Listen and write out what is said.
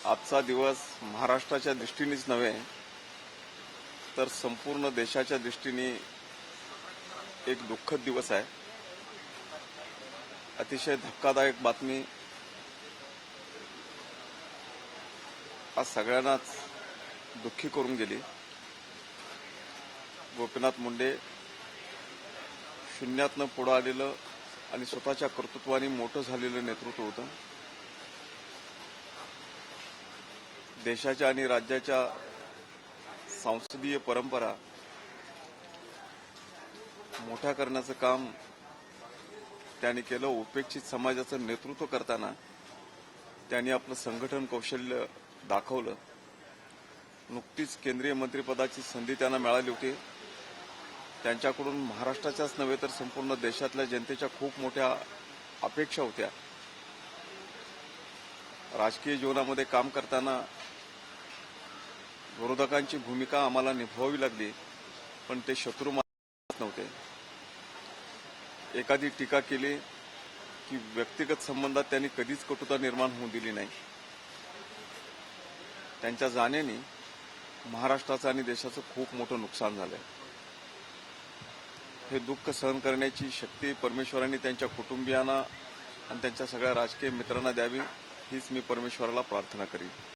आजचा दिवस महाराष्ट्राच्या दृष्टीनेच नव्हे तर संपूर्ण देशाच्या दृष्टीने एक दुःखद दिवस आहे। अतिशय धक्कादायक बातमी आज सगळ्यांनाच दुःखी करून गेली। गोपीनाथ मुंडे शून्यातनं पुढे आलेलं आणि स्वतःच्या कर्तृत्वाने मोठं झालेलं नेतृत्व होतं। देशाच्या आणि राज्याच्या संसदीय परंपरा मोठ्या करण्याचं काम त्यांनी केलं। उपेक्षित समाजाचं नेतृत्व करताना त्यांनी आपलं संघटन कौशल्य दाखवलं। नुकतीच केंद्रीय मंत्रिपदाची संधी त्यांना मिळाली होती। त्यांच्याकडून महाराष्ट्राच्याच नव्हे तर संपूर्ण देशातल्या जनतेच्या खूप मोठ्या अपेक्षा होत्या। राजकीय जीवनामध्ये काम करताना विरोधकांची भूमिका आम्हाला निभावावी लागली, पण ते शत्रू मानत नव्हते। एखादी टीका केली की व्यक्तिगत संबंधात त्यांनी कधीच कटुता निर्माण होऊ दिली नाही। त्यांच्या जाण्याने महाराष्ट्राचं आणि देशाचं खूप मोठं नुकसान झालंय। हे दुःख सहन करण्याची शक्ती परमेश्वराने त्यांच्या कुटुंबियांना आणि त्यांच्या सगळ्या राजकीय मित्रांना द्यावी हीच मी परमेश्वराला प्रार्थना करीन।